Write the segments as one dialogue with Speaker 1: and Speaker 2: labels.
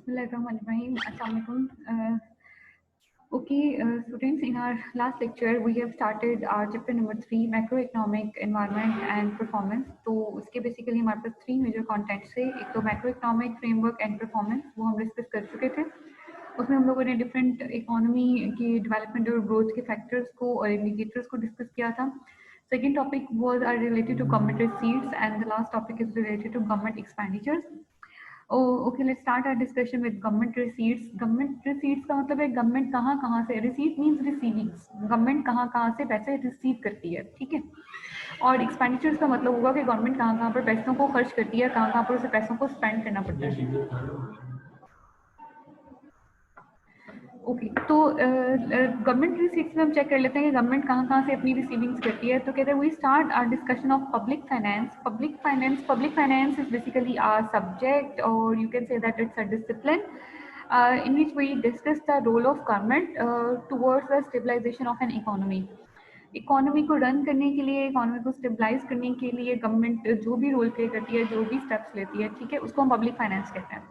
Speaker 1: Bismillahirrahmanirrahim. Assalamualaikum. Students, in our last lecture, we have started our chapter number 3, macroeconomic environment and performance. तो उसके basically हमारे पास 3 major contents थे. एक तो macroeconomic framework and performance, वो हम डिस्कस कर चुके थे. उसमें हम लोगों ने डिफरेंट इकोनॉमी की डेवलपमेंट और ग्रोथ के फैक्टर्स को और इंडिकेटर्स को डिस्कस किया था. Second topic was related to government receipts, and the last topic is related to government expenditures. Okay, let's start our discussion with government receipts. Government receipts का मतलब है गवर्नमेंट कहाँ से, रिसीट मींस रिसीविंग्स, गवर्नमेंट कहाँ से पैसे रिसीव करती है, ठीक है. और एक्सपेंडिचर्स का मतलब होगा कि गवर्नमेंट कहाँ पर पैसों को खर्च करती है, कहाँ पर उसे पैसों को स्पेंड करना पड़ता है. ओके, तो गवर्नमेंट रिसीट्स में हम चेक कर लेते हैं कि गवर्नमेंट कहाँ से अपनी रिसीविंग्स करती है. तो कहते हैं we start our discussion of public finance. Public finance is basically our subject, और you can say that it's a discipline in which we discuss the role of government towards the stabilization of an economy. Economy को run करने के लिए, economy को stabilise करने के लिए government जो भी रोल प्ले करती है, जो भी स्टेप्स लेती है, ठीक है, उसको हम पब्लिक फाइनेंस कहते हैं.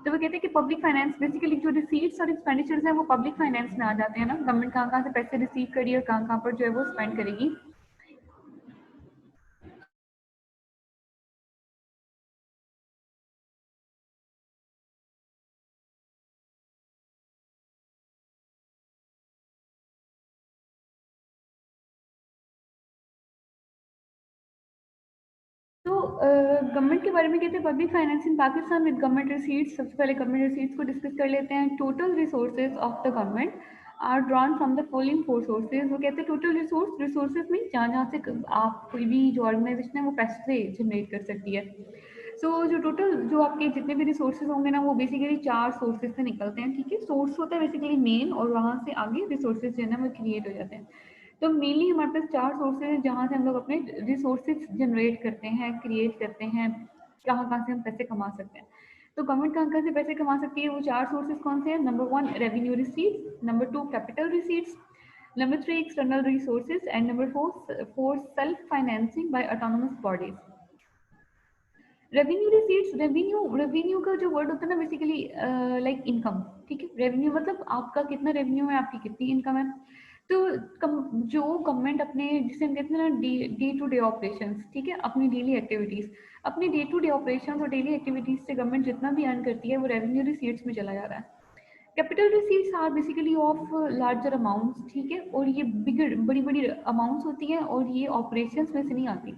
Speaker 1: तो वो कहते हैं कि पब्लिक फाइनेंस बेसिकली जो रिसीट्स और एक्सपेंडिचर्स हैं वो पब्लिक फाइनेंस में आ जाते हैं ना. गवर्नमेंट कहाँ से पैसे रिसीव करी और कहाँ पर जो है वो स्पेंड करेगी. तो गवर्नमेंट के बारे में कहते हैं public finance in Pakistan with government receipts. सबसे पहले गवर्नमेंट रिसीट्स को डिस्कस कर लेते हैं. Total resources of the government are drawn from the following 4 sources. वो कहते हैं टोटल रिसोर्सेज में जहाँ से आप कोई भी जो ऑर्गेनाइजेशन है वो पैसे जनरेट कर सकती है. जो टोटल जो आपके जितने भी रिसोर्सेज होंगे ना, वो बेसिकली 4 सोर्सेज से निकलते हैं, ठीक है. सोर्स होता है बेसिकली मेन, और वहाँ से आगे रिसोर्सेज जो है ना वो क्रिएट हो जाते हैं. तो मेनली हमारे पास 4 सोर्सेज हैं जहाँ से हम लोग अपने रिसोर्सेज जनरेट करते हैं, क्रिएट करते हैं, कहाँ से हम पैसे कमा सकते हैं. तो गवर्नमेंट कहाँ से पैसे कमा सकती है, वो 4 सोर्सेज कौन से हैं. Number 1 revenue receipts, number 2 capital receipts, number 3 external resources, and number 4 self financing by autonomous bodies. Revenue receipts, revenue का जो वर्ड होता है ना बेसिकली लाइक इनकम, ठीक है. रेवेन्यू मतलब आपका कितना रेवेन्यू है, आपकी कितनी इनकम है. तो जो गवर्नमेंट अपने, जिसे हम कहते हैं ना डे टू डे ऑपरेशंस, ठीक है, अपनी डेली एक्टिविटीज, अपनी डे टू डे ऑपरेशंस और डेली एक्टिविटीज से गवर्नमेंट जितना भी अर्न करती है वो रेवेन्यू रिसीट्स में चला जा रहा है. Capital receipts are basically of larger amounts, ठीक है, और ये बड़ी बड़ी अमाउंट्स होती हैं और ये ऑपरेशंस में से नहीं आती.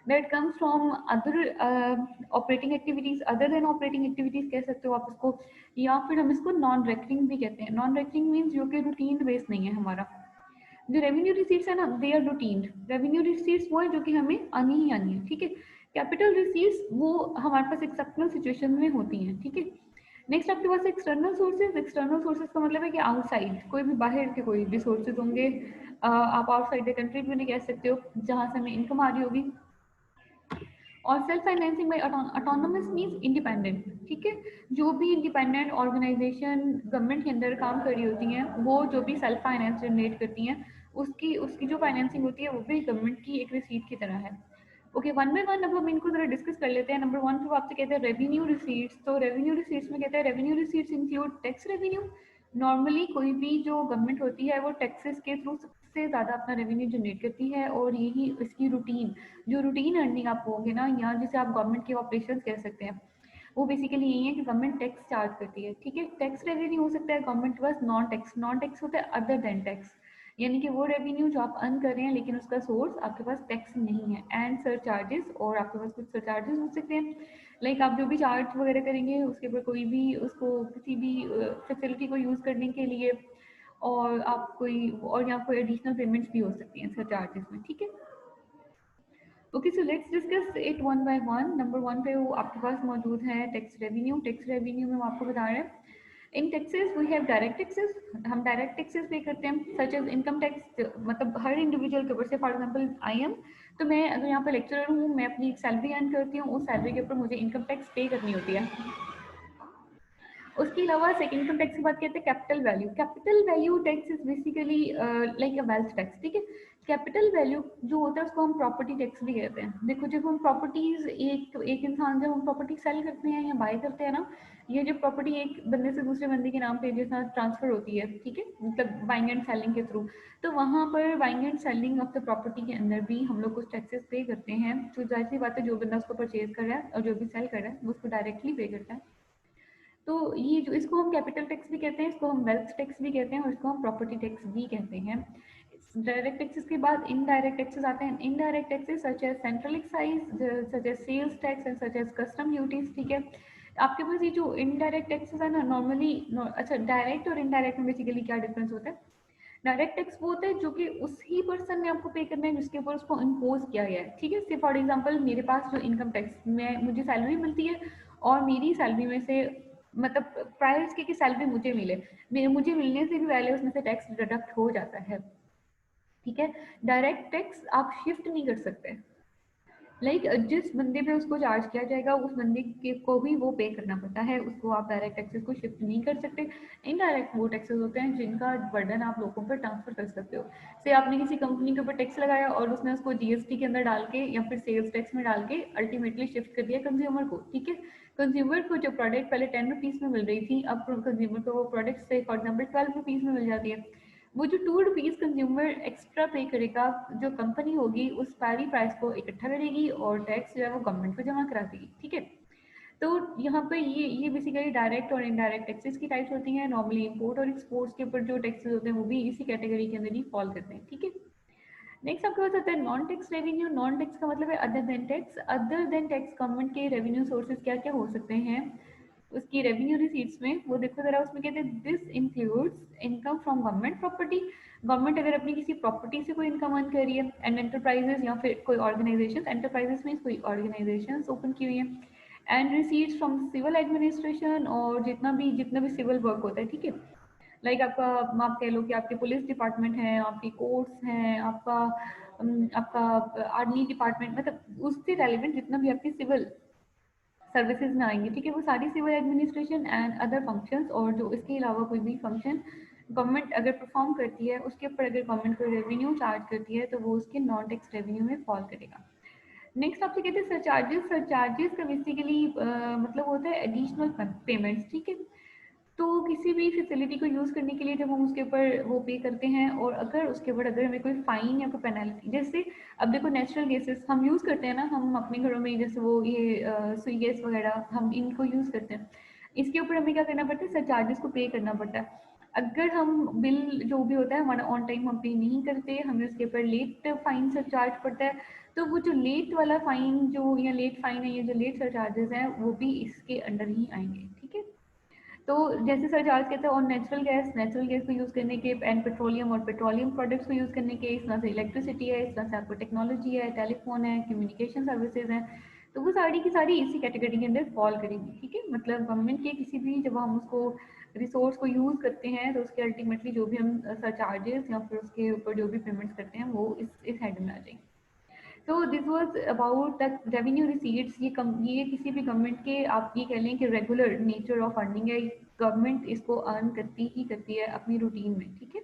Speaker 1: That comes from other operating activities, other than operating activities कह सकते हो आप इसको, या फिर हम इसको नॉन रेकरिंग भी कहते हैं. नॉन रेकरिंग मीन्स जो कि रूटीन बेस्ड नहीं है हमारा. जो रेवेन्यू रिसीट्स है ना, they are routine. Revenue receipts वो है जो कि हमें आनी ही आनी है, ठीक है. कैपिटल रिसीट्स वो हमारे पास एक्सेप्शनल सिचुएशन में होती हैं, ठीक है. नेक्स्ट आपके पास एक्सटर्नल सोर्सेज. एक्सटर्नल सोर्सेज का मतलब है कि आउटसाइड कोई भी बाहर के कोई रिसोर्सेज होंगे. आप आउटसाइड द कंट्री भी उन्हें कह सकते हो, जहाँ से हमें इनकम आ रही होगी. और self financing by autonomous means independent, ठीक है. जो भी इंडिपेंडेंट ऑर्गेनाइजेशन गवर्नमेंट के अंदर काम कर रही होती हैं, वो जो भी सेल्फ फाइनेंस जनरेट करती हैं, उसकी उसकी जो फाइनेंसिंग होती है वो भी गवर्नमेंट की एक रिसीट की तरह है. ओके, वन बाय वन अब हम इनको जरा डिस्कस कर लेते हैं. नंबर 1 पे आपसे कहते हैं रेवेन्यू रिसीट्स. तो रेवेन्यू रिसीट्स में कहते हैं revenue receipts include tax revenue. Normally कोई भी जो गवर्नमेंट होती है वो टैक्सेस के थ्रू सबसे ज़्यादा अपना रेवेन्यू जनरेट करती है, और यही इसकी रूटीन, जो रूटीन अर्निंग आप होगे ना, या जिसे आप गवर्नमेंट के ऑपरेशंस कह सकते हैं, वो बेसिकली यही है कि गवर्नमेंट टैक्स चार्ज करती है, ठीक है. टैक्स रेवेन्यू हो सकता है गवर्नमेंट के पास नॉन टैक्स होता है अदर देन टैक्स, यानी कि वो रेवेन्यू जो आप अर्न कर रहे हैं लेकिन उसका सोर्स आपके पास टैक्स नहीं है. एंड सर चार्जेस, और आपके पास कुछ सर चार्जेस हो सकते हैं, लाइक आप जो भी चार्ज वगैरह करेंगे उसके ऊपर कोई भी उसको किसी भी फैसिलिटी को यूज़ करने के लिए, और आप कोई, और यहाँ कोई एडिशनल पेमेंट्स भी हो सकती हैं सर चार्जेस में, ठीक है. Okay, so let's discuss it one by one. Number 1 पे वो आपके पास मौजूद है टैक्स रेवेन्यू. टैक्स रेवेन्यू में हम आपको बता रहे हैं इन taxes we have direct taxes. हम डायरेक्ट टैक्सेस पे करते हैं, सच एज इनकम टैक्स, मतलब हर इंडिविजुअल के ऊपर से. फॉर एग्जांपल आई एम, तो मैं अगर यहाँ पे लेक्चरर हूँ, मैं अपनी सैलरी अर्न करती हूँ, उस सैलरी के ऊपर मुझे इनकम टैक्स पे करनी होती है. उसके अलावा सेकंड इनकम टैक्स की बात करते हैं capital value. Capital value tax is basically like a wealth tax, ठीक है। कैपिटल वैल्यू जो होता है उसको हम प्रॉपर्टी टैक्स भी कहते हैं। देखो जब हम प्रॉपर्टीज एक इंसान जब हम प्रॉपर्टी सेल करते हैं या बाय करते हैं ना, ये जो प्रॉपर्टी एक बंदे से दूसरे बंदे के नाम पे जैसा ट्रांसफर होती है, ठीक है, मतलब बाइंग एंड सेलिंग के थ्रू, तो वहाँ पर buying and selling of the property के अंदर भी हम लोग कुछ टैक्सेस पे करते हैं। तो जाहिर सी बात है जो बंदा उसको परचेज कर रहा है और जो भी सेल कर रहा है वो उसको डायरेक्टली पे करता है। तो ये जो इसको हम कैपिटल टैक्स भी कहते हैं, इसको हम वेल्थ टैक्स भी कहते हैं और इसको हम प्रॉपर्टी टैक्स भी कहते हैं। डायरेक्ट टैक्सेस के बाद इनडायरेक्ट टैक्सेस आते हैं। Indirect taxes such as central excise, such as sales tax and such as custom duties, ठीक है। आपके पास ये जो इनडायरेक्ट टैक्सेस है ना नॉर्मली, अच्छा डायरेक्ट और इनडायरेक्ट में बेसिकली क्या डिफरेंस होता है? डायरेक्ट टैक्स वो होता है जो कि उसी पर्सन ने आपको पे करना है जिसके ऊपर उसको इम्पोज किया गया है, ठीक है। से फॉर एग्जांपल मेरे पास जो इनकम टैक्स में मुझे सैलरी मिलती है और मेरी सैलरी में से मतलब प्राइस की सैलरी मुझे मिले, मुझे मिलने से भी पहले उसमें से टैक्स डिडक्ट हो जाता है, ठीक है। डायरेक्ट टैक्स आप शिफ्ट नहीं कर सकते, लाइक जिस बंदे पे उसको चार्ज किया जाएगा उस बंदे के को भी वो पे करना पड़ता है, उसको आप डायरेक्ट टैक्सेस को शिफ्ट नहीं कर सकते। इनडायरेक्ट वो टैक्सेस होते हैं जिनका बर्डन आप लोगों पर ट्रांसफर कर सकते हो। से आपने किसी कंपनी के ऊपर टैक्स लगाया और उसने उसको जीएसटी के अंदर डाल के या फिर सेल्स टैक्स में डाल के अल्टीमेटली शिफ्ट कर दिया कंज्यूमर को, ठीक है। कंज्यूमर को जो प्रोडक्ट पहले 10 रुपीज़ में मिल रही थी, अब कंज्यूमर को वो प्रोडक्ट से फॉर एग्जाम्पल 12 रुपीज़ में मिल जाती है। वो जो 2 रुपीज़ कंज्यूमर एक्स्ट्रा पे करेगा, जो कंपनी होगी उस सारी प्राइस को इकट्ठा करेगी और टैक्स जो है वो गवर्नमेंट को जमा करा देगी, ठीक है। तो यहाँ पे ये बेसिकली डायरेक्ट और इनडायरेक्ट टैक्सेस की टाइप्स होती हैं। नॉर्मली इंपोर्ट और एक्सपोर्ट्स के ऊपर जो टैक्सेस होते हैं वो भी इसी कैटेगरी के अंदर ही फॉल करते हैं, ठीक है। नेक्स्ट आपके पास आता है non tax revenue. Non tax का मतलब है other than tax. Other than tax government के रेवेन्यू सोर्सेज क्या क्या हो सकते हैं उसकी रेवेन्यू रिसीट्स में, वो देखो जरा। उसमें कहते हैं this includes income from government property. Government अगर अपनी किसी प्रॉपर्टी से कोई इनकम अर्न कर रही है, एंड एंटरप्राइजेस या फिर कोई ऑर्गेनाइजेशन, एंटरप्राइजेस में कोई ऑर्गेनाइजेशन ओपन की हुई है, and receipts from civil administration, और जितना भी सिविल वर्क होता है, ठीक है। लाइक आपका, आप कह लो कि आपके पुलिस डिपार्टमेंट है, आपकी कोर्ट्स हैं, आपका आर्मी डिपार्टमेंट, मतलब उससे रेलिवेंट जितना भी आपकी सिविल सर्विसेज में आएंगे, ठीक है। वो सारी civil administration and other functions, और जो इसके अलावा कोई भी फंक्शन गवर्नमेंट अगर परफॉर्म करती है उसके ऊपर अगर गवर्नमेंट कोई रेवेन्यू चार्ज करती है तो वो उसके नॉन टैक्स रेवेन्यू में फॉल करेगा। नेक्स्ट आपसे कहते हैं सरचार्जेस। सरचार्जेस का बेसिकली मतलब होता है एडिशनल पेमेंट्स, ठीक है। तो किसी भी फैसिलिटी को यूज़ करने के लिए जब हम उसके ऊपर वो पे करते हैं, और अगर उसके ऊपर अगर हमें कोई फ़ाइन या कोई पेनल्टी, जैसे अब देखो नेचुरल गैसेस हम यूज़ करते हैं ना, हम अपने घरों में जैसे वो ये सुई गैस वगैरह हम इनको यूज़ करते हैं, इसके ऊपर हमें क्या करना पड़ता है, सरचार्जेस को पे करना पड़ता है। अगर हम बिल जो भी होता है हमारा ऑन टाइम हम पे नहीं करते, हमें उसके ऊपर लेट फ़ाइन सरचार्ज पड़ता है। तो वो जो लेट वाला फ़ाइन जो या लेट फ़ाइन है, ये जो लेट सरचार्जेस हैं वो भी इसके अंडर ही आएंगे, ठीक है। तो जैसे सर चार्ज कहते हैं, और नेचुरल गैस को यूज़ करने के, एंड पेट्रोलियम और पेट्रोलियम प्रोडक्ट्स को यूज़ करने के, इस तरह से इलेक्ट्रिसिटी है, इस तरह से आपको टेक्नोलॉजी है, टेलीफोन है, कम्युनिकेशन सर्विसेज हैं, तो वो सारी की सारी इसी कैटेगरी के अंदर फॉल करेंगी, ठीक है। मतलब गवर्नमेंट के किसी भी जब हम उसको रिसोर्स को यूज़ करते हैं तो उसके अल्टीमेटली जो भी हम चार्जेस या फिर उसके ऊपर जो भी पेमेंट्स करते हैं वो इस हेड में आ जाएंगे। तो this was about the revenue receipts. ये किसी भी गवर्नमेंट के, आप ये कह लें कि रेगुलर नेचर ऑफ अर्निंग है। गवर्नमेंट इसको अर्न करती है अपनी रूटीन में, ठीक है।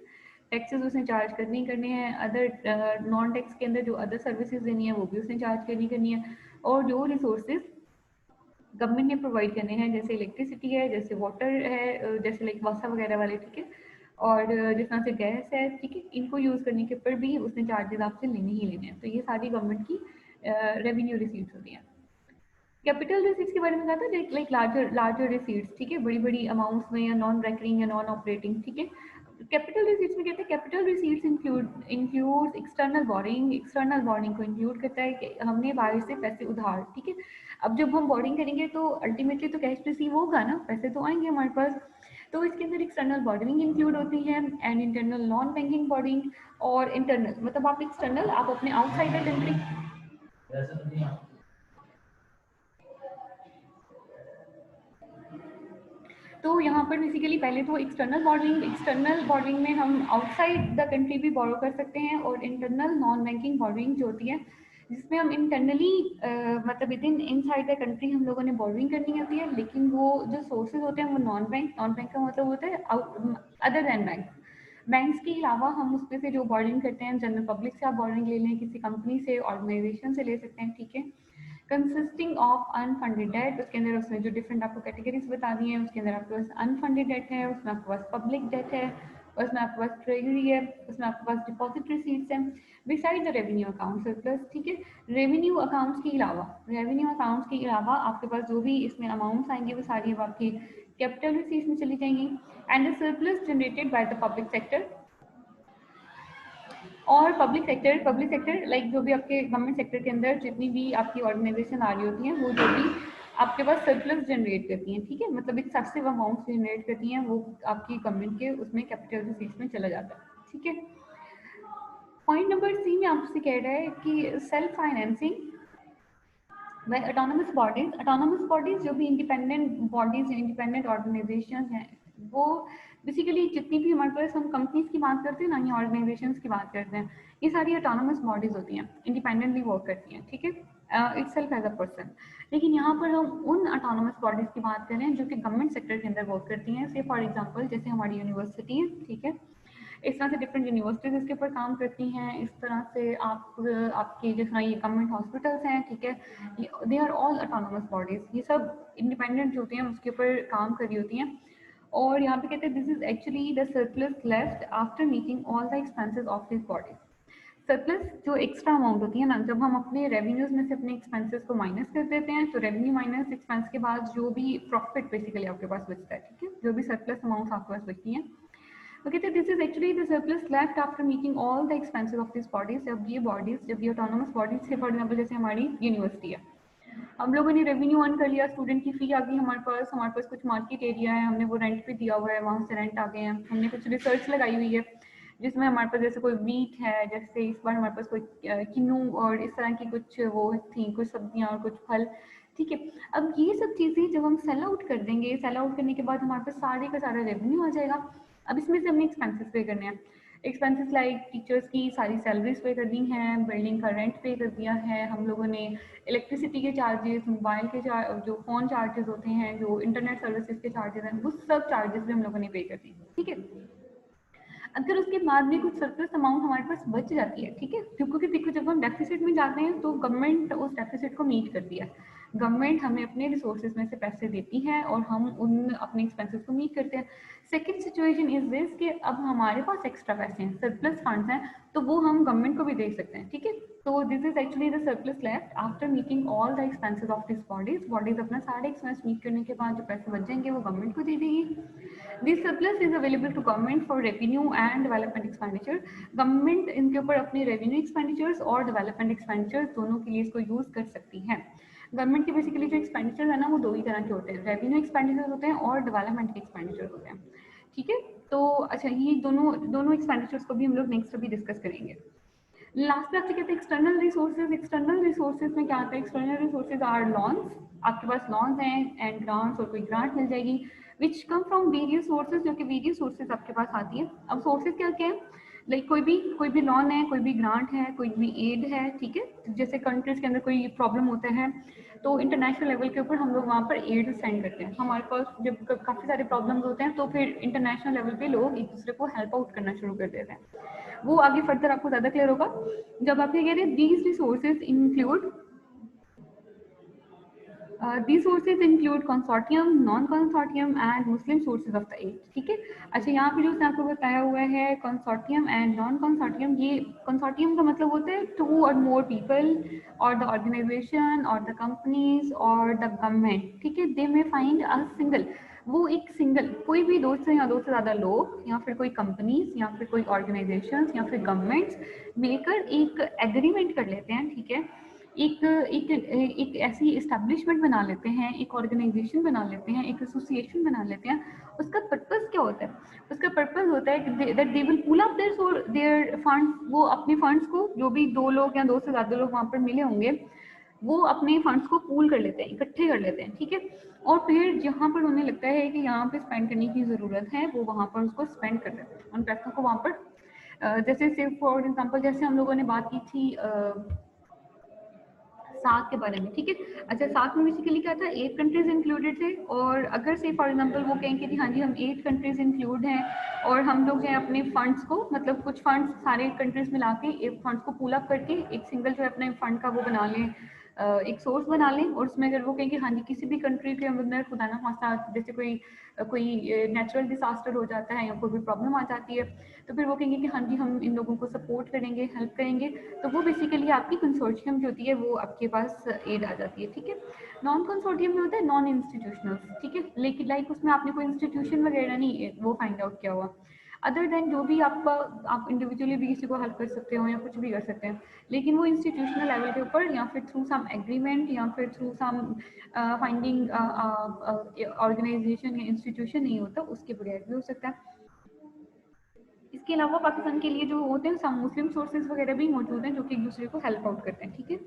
Speaker 1: टैक्सेस उसने चार्ज करने ही करने हैं, अदर नॉन टैक्स के अंदर जो अदर सर्विसेज देनी है वो भी उसने चार्ज करनी है, और जो रिसोर्सेज गवर्नमेंट ने प्रोवाइड करने हैं, जैसे इलेक्ट्रिसिटी है, जैसे वाटर है, जैसे लाइक वासा वगैरह वाले, ठीक है, और जिस तरह से गैस है, ठीक है, इनको यूज़ करने के ऊपर भी उसने चार्जेस आपसे लेने ही लेने हैं। तो ये सारी गवर्नमेंट की रेवेन्यू रिसीट्स होती हैं। कैपिटल रिसीट्स के बारे में कहा था, लाइक लार्जर लार्जर रिसीट्स, ठीक है, बड़ी बड़ी अमाउंट्स में, या नॉन रेकरिंग या नॉन ऑपरेटिंग, ठीक है। कैपिटल रिसीट्स में कहते हैं capital receipts include external boring. External boring को इंक्लूड करता है कि हमने बाहर से पैसे उधार, ठीक है। अब जब हम बोरिंग करेंगे तो अल्टीमेटली तो कैश रिसीव होगा ना, पैसे तो आएंगे हमारे पास। तो इसके अंदर एक्सटर्नल बोरिंग इंक्लूड होती है, and internal non banking boring. और इंटरनल मतलब आप एक्सटर्नल, आप अपने आउटसाइड द कंट्री, तो यहाँ पर बेसिकली पहले तो एक्सटर्नल बॉर्डरिंग में हम आउटसाइड द कंट्री भी बोरो कर सकते हैं, और इंटरनल नॉन बैंकिंग बॉर्डरिंग जो होती है जिसमें हम इंटरनली मतलब with in inside the country हम लोगों ने बोरिंग करनी होती है, लेकिन वो जो सोर्सेज होते हैं वो नॉन बैंक का मतलब होता है अदर देन बैंक। बैंक्स के अलावा हम उसमें से जो बोरिंग करते हैं, जनरल पब्लिक से आप बोरिंग ले लें, किसी कंपनी से, ऑर्गेनाइजेशन से ले सकते हैं, ठीक है। कंसिस्टिंग ऑफ अनफंडेड डेट, उसके अंदर उसने जो डिफरेंट आपको कैटेगरीज बता दी हैं, उसके अंदर आपके पास अनफंडेड डेट है, उसमें आपके पास पब्लिक डेट है, उसमें आपके पास ट्रेजरी है, उसमें आपके पास डिपॉजिट रिसीट्स हैं, beside the revenue account surplus, ठीक है। रेवेन्यू अकाउंट्स के अलावा आपके पास जो भी इसमें अमाउंट्स आएंगे वो सारी अब आपकी कैपिटल रिसीट्स में चली जाएंगी। And the surplus generated by the public sector और पब्लिक सेक्टर लाइक जो भी आपके गवर्नमेंट सेक्टर के अंदर जितनी भी आपकी ऑर्गेनाइजेशन आ रही होती हैं, वो जो भी आपके पास सरप्लस जनरेट करती हैं, ठीक है, मतलब एक्सेसिव अमाउंट जनरेट करती हैं, वो आपकी गवर्नमेंट के उसमें कैपिटल रिसीट्स में चला जाता है, ठीक है। पॉइंट नंबर सी में आपसे कह रहा है कि self financing by autonomous bodies जो भी इंडिपेंडेंट बॉडीज, इंडिपेंडेंट ऑर्गेनाइजेशन हैं, वो बेसिकली जितनी भी हमारे पास हम कंपनीज की बात करते हैं ना, या ऑर्गेनाइजेशंस की बात करते हैं, ये सारी ऑटोनोमस बॉडीज होती हैं, इंडिपेंडेंटली वर्क करती हैं, ठीक है, इटसेल्फ एज अ पर्सन। लेकिन यहाँ पर हम उन ऑटोनोमस बॉडीज की बात कर रहे हैं जो कि गवर्नमेंट सेक्टर के अंदर वर्क करती हैं। से फॉर एग्जांपल जैसे हमारी यूनिवर्सिटी है, ठीक है, इस तरह से डिफरेंट यूनिवर्सिटीज इसके ऊपर काम करती हैं, इस तरह से आप आपकी जिस तरह ये गवर्नमेंट हॉस्पिटल्स हैं, ठीक है, they are all autonomous bodies, ये सब इंडिपेंडेंट जो होती हैं उसके ऊपर काम कर रही होती हैं। और यहाँ पे कहते हैं this is actually the surplus left after making all the expenses of this body. Surplus जो एक्स्ट्रा अमाउंट होती है ना, जब हम अपने रेवेन्यूज में से अपने एक्सपेंसेस को माइनस कर देते हैं, तो रेवेन्यू माइनस एक्सपेंस के बाद जो भी प्रॉफिट बेसिकली आपके पास बचता है, ठीक है, जो भी सरप्लस अमाउंट आपके पास बचती हैं, ओके, तो this is actually the surplus left after making all the expenses of this bodies. जब ये ऑटोनोमस बॉडीज थे, फॉर एग्जांपल जैसे हमारी यूनिवर्सिटी है, हम लोगों ने रेवेन्यू अर्न कर लिया, स्टूडेंट की फी आ गई हमारे पास कुछ मार्केट एरिया है, हमने वो रेंट पे दिया हुआ है, वहाँ से रेंट आ गए हैं, हमने कुछ रिसर्च लगाई हुई है जिसमें हमारे पास जैसे कोई वीट है, जैसे इस बार हमारे पास कोई किन्नू और इस तरह की कुछ वो थी, कुछ सब्जियाँ और कुछ फल, ठीक है। अब ये सब चीज़ें जब हम सेल आउट कर देंगे, सेल आउट करने के बाद हमारे पास सारे का सारा रेवेन्यू आ जाएगा। अब इसमें से हमने एक्सपेंसेस पे करने हैं, एक्सपेंसेस लाइक टीचर्स की सारी सैलरीज पे कर दी हैं, बिल्डिंग का रेंट पे कर दिया है हम लोगों ने, इलेक्ट्रिसिटी के चार्जेस, मोबाइल के जो फ़ोन चार्जेस होते हैं, जो इंटरनेट सर्विसेज के चार्जेस हैं, वो सब चार्जेस भी हम लोगों ने पे कर दी, ठीक है। अगर उसके बाद भी कुछ सरप्लस अमाउंट हमारे पास बच जाती है, ठीक है, क्योंकि देखो जब हम डेफिसिट में जाते हैं तो गवर्नमेंट उस डेफिसिट को मीट करती है, गवर्नमेंट हमें अपने रिसोर्सेज में से पैसे देती है और हम उन अपने एक्सपेंसेस को मीट करते हैं। सेकंड सिचुएशन इज दिस कि अब हमारे पास एक्स्ट्रा पैसे हैं, सरप्लस फंड्स हैं, तो वो हम गवर्नमेंट को भी दे सकते हैं, ठीक है। तो this is actually the surplus left after meeting all the expenses of this bodies अपना सारे एक्सपेंस मीट करने के बाद जो पैसे बच जाएंगे वो गवर्नमेंट को दे देगी। This surplus is available to government for revenue and development expenditure. गवर्नमेंट इनके ऊपर अपने रेवेन्यू एक्सपेंडिचर्स और डेवलपमेंट एक्सपेंडिचर्स दोनों के लिए इसको यूज कर सकती है। गवर्नमेंट के बेसिकली जो एक्सपेंडिचर है ना, वो दो ही तरह के होते हैं, रेवेन्यू एक्सपेंडिचर होते हैं और डेवलपमेंट के एक्सपेंडिचर होते हैं, ठीक है। तो अच्छा, ये दोनों दोनों एक्सपेंडिचर्स को भी हम लोग नेक्स्ट अभी डिस्कस करेंगे। लास्ट में आपसे कहते हैं एक्सटर्नल रिसोर्सेज। एक्सटर्नल रिसोर्सेज में क्या आता है? एक्सटर्नल रिसोर्सेज आर लॉन्स, आपके पास लॉन्स हैं एंड ग्रांट्स, और कोई ग्रांट मिल जाएगी विच कम फ्रॉम वेरियस सोर्सेज, जो कि वेरियस सोर्सेज आपके पास आती है। अब सोर्सेज क्या क्या है? लाइक कोई भी लॉन है, कोई भी ग्रांट है, कोई भी एड है, ठीक है। जैसे कंट्रीज के अंदर कोई प्रॉब्लम होता है तो इंटरनेशनल लेवल के ऊपर हम लोग वहाँ पर एड सेंड करते हैं। हमारे पास जब काफ़ी सारे प्रॉब्लम्स होते हैं तो फिर इंटरनेशनल लेवल पे लोग एक दूसरे को हेल्प आउट करना शुरू कर देते हैं। वो आगे फर्दर आपको ज़्यादा क्लियर होगा जब आप ये कह रहे हैं these resources include these sources include consortium, non-consortium and Muslim sources of the aid, ठीक है। अच्छा, यहाँ पे जो उसने आपको बताया हुआ है consortium and non-consortium, ये consortium का मतलब होता है two or more people or the organization or the companies or the government, ठीक है, they may find a single, वो एक सिंगल कोई भी दो से या दो से ज़्यादा लोग या फिर कोई कंपनीज या फिर कोई ऑर्गेनाइजेशंस या फिर गवर्नमेंट्स मिलकर एक एग्रीमेंट कर लेते हैं, ठीक है। एक एक एक ऐसी इस्टेब्लिशमेंट बना लेते हैं, एक ऑर्गेनाइजेशन बना लेते हैं, एक एसोसिएशन बना लेते हैं। उसका पर्पस क्या होता है? उसका पर्पस होता है कि that they will pull up their funds, वो अपने फंड्स को, जो भी दो लोग या दो से ज़्यादा लोग वहाँ पर मिले होंगे, वो अपने फंड्स को पूल कर लेते हैं, इकट्ठे कर लेते हैं, ठीक है। और फिर जहाँ पर उन्हें लगता है कि यहाँ पे स्पेंड करने की ज़रूरत है, वो वहाँ पर उसको स्पेंड कर देते हैं, उन पैसों को वहाँ पर। जैसे फॉर एग्जाम्पल जैसे हम लोगों ने बात की थी साख के बारे में, ठीक है। अच्छा, साख में बेसिकली क्या था, 8 कंट्रीज इंक्लूडेड थे, और अगर से फॉर एग्जांपल वो कहें कि हाँ जी हम 8 कंट्रीज इंक्लूड हैं, और हम लोग जो है अपने फंड्स को, मतलब कुछ फंड्स सारे कंट्रीज मिला के एक फंड्स को पूल अप करके एक सिंगल जो है अपने फंड का वो बना लें, एक सोर्स बना लें, और उसमें अगर वो कहें कि हाँ जी किसी भी कंट्री के अंदर खुदा ना खास्ता जैसे कोई नेचुरल डिजास्टर हो जाता है या कोई भी प्रॉब्लम आ जाती है, तो फिर वो कहेंगे कि हाँ जी हम इन लोगों को सपोर्ट करेंगे, हेल्प करेंगे, तो वो बेसिकली आपकी कंसोर्शियम जो होती है वो आपके पास एड आ जाती है, ठीक है। नॉन कंसोर्टियम में होता है नॉन इंस्टीट्यूशनल, ठीक है, लेकिन लाइक उसमें आपने कोई इंस्टीट्यूशन वगैरह नहीं वो फाइंड आउट किया हुआ, अदर देन जो भी आपका, आप इंडिविजुअली भी किसी को हेल्प कर सकते हो या कुछ भी कर सकते हैं, लेकिन वो इंस्टीट्यूशनल लेवल के ऊपर या फिर थ्रू सम एग्रीमेंट या फिर थ्रू सम फाइंडिंग ऑर्गेनाइजेशन या इंस्टीट्यूशन नहीं होता, उसके बगैर भी हो सकता है। इसके अलावा पाकिस्तान के लिए जो होते हैं सम मुस्लिम सोर्सेज वगैरह भी मौजूद हैं जो कि एक दूसरे को हेल्प आउट करते हैं, ठीक है।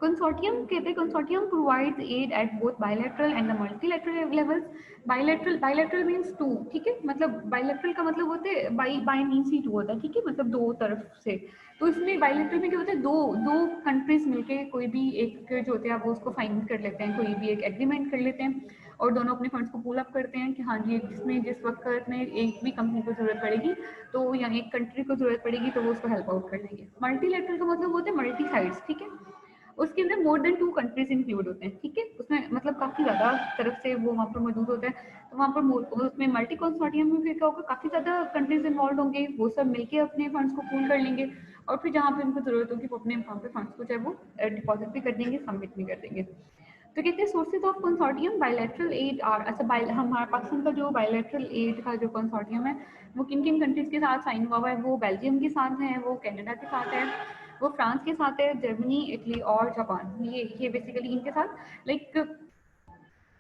Speaker 1: कंसोर्टियम कहते हैं, consortium provides aid at both bilateral and the multilateral levels. Bilateral means two, ठीक है, मतलब बायलैटरल का मतलब होता है बाय मींस ही टू होता है, ठीक है, मतलब दो तरफ से। तो इसमें बायलैटरल में क्या होता है, दो दो कंट्रीज मिलके कोई भी एक जो होते हैं वो उसको फाइंड कर लेते हैं, कोई भी एक एग्रीमेंट कर लेते हैं, और दोनों अपने फंड्स को पूल अप करते हैं कि हाँ जी जिसमें जिस वक्त में एक भी कंपनी को जरूरत पड़ेगी तो या एक कंट्री को जरूरत पड़ेगी तो वो उसको हेल्प आउट कर देंगे। मल्टीलैटरल का मतलब होता है मल्टी साइड्स, ठीक है, उसके अंदर मोर देन 2 कंट्रीज इंक्लूड होते हैं, ठीक है, उसमें मतलब काफी ज्यादा तरफ से वो वहाँ पर मौजूद होता है, तो वहाँ पर उसमें मल्टी कंसोर्टियम में फिर क्या होगा, काफी ज्यादा कंट्रीज इन्वॉल्व होंगे, वो सब मिलके अपने फंड्स को पूल कर लेंगे, और फिर जहाँ पे उनको जरूरत होगी वो अपने वहाँ पे फंड्स को चाहे वो डिपॉजिट भी कर देंगे, सबमिट भी कर देंगे। तो कहते हैं sources of consortium bilateral aid are, अच्छा हमारा पाकिस्तान का जो बायलैटरल एड का जो कंसोर्टियम है वो किन किन कंट्रीज के साथ साइन हुआ हुआ है, वो बेल्जियम के साथ है, वो कनाडा के साथ है, वो फ्रांस के साथ है, जर्मनी, इटली और जापान, ये बेसिकली इनके साथ लाइक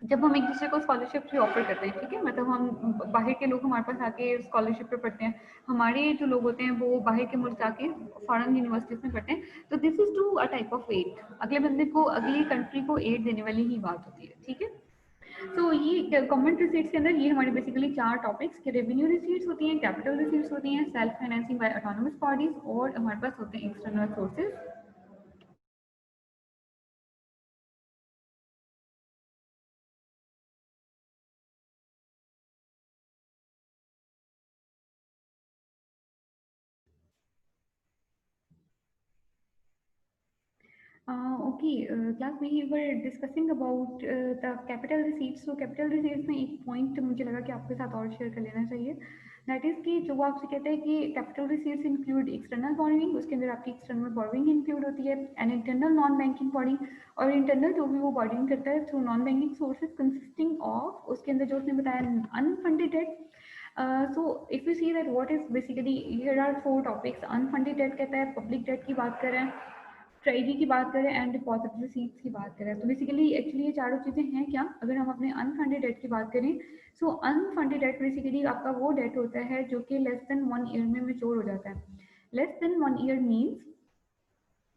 Speaker 1: जब हम एक दूसरे को स्कॉलरशिप भी ऑफर करते हैं, ठीक है, मतलब हम बाहर के लोग हमारे पास आके स्कॉलरशिप पे पढ़ते हैं, हमारे जो लोग होते हैं वो बाहर के मुल्क जाके फॉरेन यूनिवर्सिटीज में पढ़ते हैं, तो this is too a type of aid, अगले बंदे को अगली कंट्री को एड देने वाली ही बात होती है, ठीक है। तो ये गवर्नमेंट रिसीट्स के अंदर ये हमारे बेसिकली 4 टॉपिक्स के रेवेन्यू रिसीट्स होती हैं, कैपिटल रिसीट्स होती हैं, self financing by autonomous bodies, और हमारे पास होते हैं external sources. Okay, class we were discussing about the capital receipts. So capital receipts में एक point मुझे लगा कि आपके साथ और share कर लेना चाहिए. That is कि जो वो आपसे कहते हैं कि capital receipts include external borrowing, उसके अंदर आपकी external borrowing include होती है, and internal non-banking borrowing, और internal जो भी वो borrowing करता है through non-banking sources consisting of, उसके अंदर जो उसने बताया unfunded debt. So if you see that what is basically, here are 4 topics. Unfunded debt कहता है public debt की बात कर रहे हैं, ट्रेजरी की बात करें एंड डिपॉजिट रिसीट्स की बात करें, तो बेसिकली एक्चुअली ये चारों चीज़ें हैं क्या, अगर हम अपने अनफंडेड डेट की बात करें, सो अनफंडेड डेट बेसिकली आपका वो डेट होता है जो कि लेस देन 1 ईयर में मेच्योर हो जाता है। लेस देन 1 ईयर मीन्स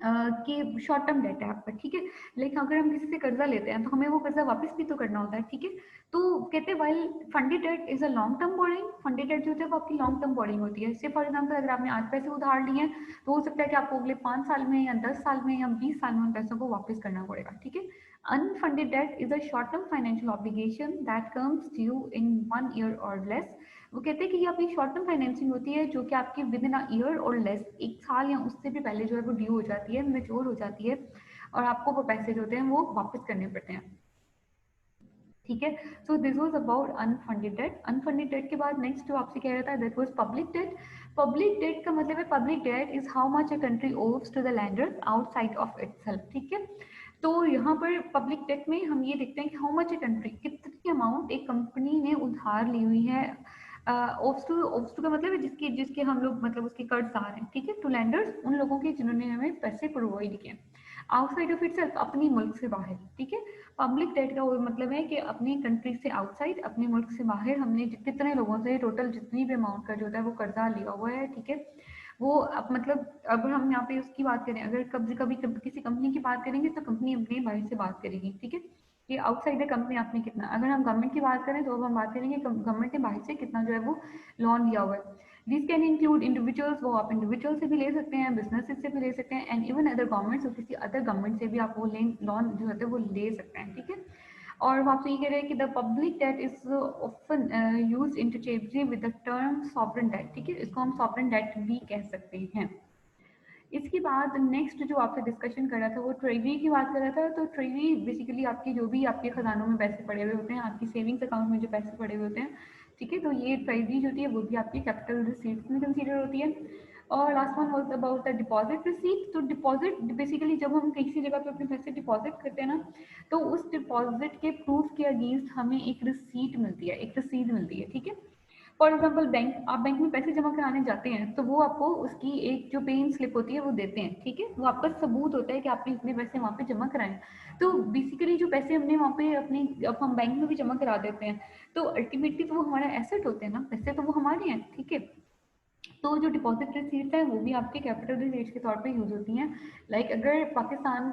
Speaker 1: कि शॉर्ट टर्म डेट है आपका, ठीक है, लेकिन अगर हम किसी से कर्जा लेते हैं तो हमें वो कर्जा वापस भी तो करना होता है, ठीक है। तो कहते हैं while funded debt is a long term borrowing, funded debt जो होता है वो आपकी लॉन्ग टर्म बोरिंग होती है। जैसे फॉर एग्जांपल अगर आपने आज पैसे उधार लिए हैं तो हो सकता है कि आपको अगले 5 साल में या 10 साल में या 20 साल में उन पैसों को वापस करना पड़ेगा, ठीक है। Unfunded debt is a short term financial obligation that comes due in 1 year और लेस। वो कहते हैं कि ये आपकी शॉर्ट टर्म फाइनेंसिंग होती है जो कि आपकी विद इन अ ईयर और लेस, 1 साल या उससे भी पहले जो है वो ड्यू हो जाती है, मेच्योर हो जाती है, और आपको वो पैसे जो होते हैं वो वापस करने पड़ते हैं, ठीक है। So this was about unfunded debt. Unfunded debt के बाद नेक्स्ट जो आपसे कह रहा था that was public debt. Public debt का मतलब है public debt is how much a country owes to the lender outside of itself, ठीक है। तो यहाँ पर पब्लिक डेट में हम ये देखते हैं कि हाउ मच ए कंट्री, कितनी अमाउंट एक कंपनी ने उधार ली हुई है, ओव्स टू का मतलब है जिसके जिसके हम लोग मतलब उसके कर्जदार हैं, ठीक है, टू लैंडर्स उन लोगों के जिन्होंने हमें पैसे प्रोवाइड किए आउटसाइड ऑफ इटसेल्फ, अपनी मुल्क से बाहर, ठीक है। पब्लिक डेट का वो मतलब है कि अपनी कंट्री से आउटसाइड, अपने मुल्क से बाहर हमने कितने लोगों से टोटल जितनी भी अमाउंट का जो होता है वो कर्जा लिया हुआ है, ठीक है। वो अब मतलब अब हम यहाँ पे उसकी बात करें, अगर कभी कभी किसी कंपनी की बात करेंगे तो कंपनी अपने बाहर से बात करेगी, ठीक है, कि आउटसाइड द कंपनी आपने कितना, अगर हम गवर्नमेंट की बात करें तो अब हम बात करेंगे गवर्नमेंट ने बाहर से कितना जो है वो लोन लिया हुआ है। दिस कैन इंक्लूड इंडिविजुअल्स, वो आप इंडिविजुअल से भी ले सकते हैं, बिजनेस से भी ले सकते हैं, एंड इवन अदर गवर्नमेंट्स और किसी अदर गवर्नमेंट से भी आप वो लोन जो होते हैं वो ले सकते हैं, ठीक है। और वहाँ पे ये कह रहे हैं कि the public debt is often use interchangeably with the term sovereign debt, ठीक है, इसको हम सॉवरेन डेट भी कह सकते हैं। इसके बाद नेक्स्ट जो आपसे डिस्कशन कर रहा था वो ट्रेजरी की बात कर रहा था। तो ट्रेजरी बेसिकली आपकी जो भी आपके खजानों में पैसे पड़े हुए होते हैं, आपकी सेविंग्स अकाउंट में जो पैसे पड़े हुए होते हैं, ठीक है, तो ये ट्रेजरी जो होती है वो भी आपकी कैपिटल रिसीट्स में कंसीडर होती है। और last one was about the deposit receipt. तो डिपॉजिट बेसिकली जब हम किसी जगह पे अपने पैसे डिपॉजिट करते हैं ना, तो उस डिपॉजिट के प्रूफ के अगेंस्ट हमें एक रिसीट मिलती है, एक रसीद मिलती है, ठीक है। फॉर एग्जाम्पल बैंक, आप बैंक में पैसे जमा कराने जाते हैं तो वो आपको उसकी एक जो पे इन स्लिप होती है वो देते हैं, ठीक है, वो आपका सबूत होता है कि आपने इतने पैसे वहाँ पे जमा कराए। तो बेसिकली जो पैसे हमने वहाँ पे अपने, अब हम बैंक में भी जमा करा देते हैं, तो अल्टीमेटली तो वो हमारा एसेट होते हैं ना, पैसे तो वो हमारे हैं, ठीक है। तो जो डिपॉजिट रिसीट्स है वो भी आपके कैपिटल रिसीट्स के तौर पे यूज होती हैं। लाइक अगर पाकिस्तान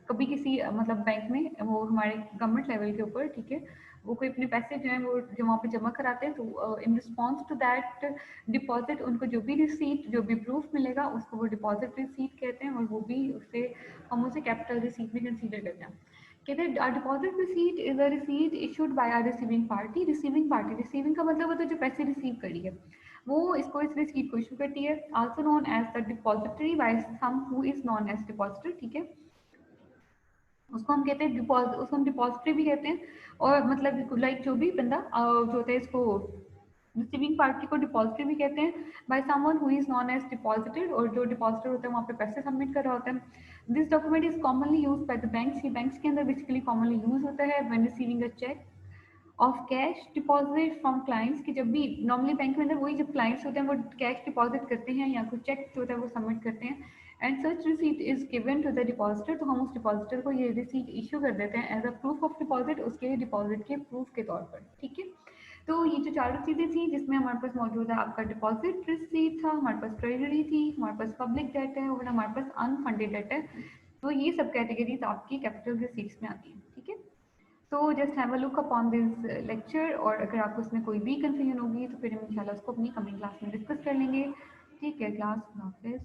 Speaker 1: कभी किसी मतलब बैंक में, वो हमारे गवर्नमेंट लेवल के ऊपर, ठीक है, वो कोई अपने पैसे जो है वो जो वहाँ पे जमा कराते हैं, तो in response to that deposit उनको जो भी रिसीट, जो भी प्रूफ मिलेगा उसको वो डिपॉजिट रिसीट कहते हैं, और वो भी उससे हम उसे कैपिटल रिसीट में कंसीडर करते हैं। कहते हैं deposit receipt is a receipt issued by a receiving party. Receiving party, receiving का मतलब होता है जो पैसे रिसीव करी है, वो इसको इस रिसीट को इशू करती है। Also known as the depository by some who is known as depositor, ठीक है, उसको हम कहते हैं डिपॉजिट, उसको हम डिपॉजिटरी भी कहते हैं। और मतलब लाइक जो भी बंदा जो होता है इसको रिसीविंग पार्टी को डिपॉजिटरी भी कहते हैं, by someone who is known as deposited, और जो डिपॉजिटर होता है वहाँ पे पैसे सबमिट कर रहा होता है। This document is commonly use by the banks, ये बैंक्स के अंदर बेसिकली कॉमनली यूज होता है when receiving a cheque of cash deposit from clients, कि जब भी नॉर्मली बैंक में अंदर वही जब क्लाइंट्स होते हैं वो कैश डिपॉजिट करते हैं या कुछ चेक जो होता है वो सबमिट करते हैं, and such receipt is given to the depositor, तो हम उस डिपॉजिटर को ये रिसीट इशू कर देते हैं as a proof of deposit, उसके डिपॉजिट के प्रूफ के तौर पर, ठीक है। तो ये जो चारों चीज़ें थी जिसमें हमारे पास मौजूद है, आपका डिपॉजिट रिसीट था, हमारे पास ट्रेजरी थी, हमारे पास पब्लिक डेट है, और हमारे पास अनफंडेड डेट है। तो ये सब कैटेगरीज आपकी कैपिटल रिसीट्स में आती हैं, ठीक है। तो just have a look upon this lecture, और अगर आपको इसमें कोई भी कंफ्यूजन होगी तो फिर हम इंशाल्लाह उसको अपनी कमिंग क्लास में डिस्कस कर लेंगे, ठीक है। क्लास हाफिज़।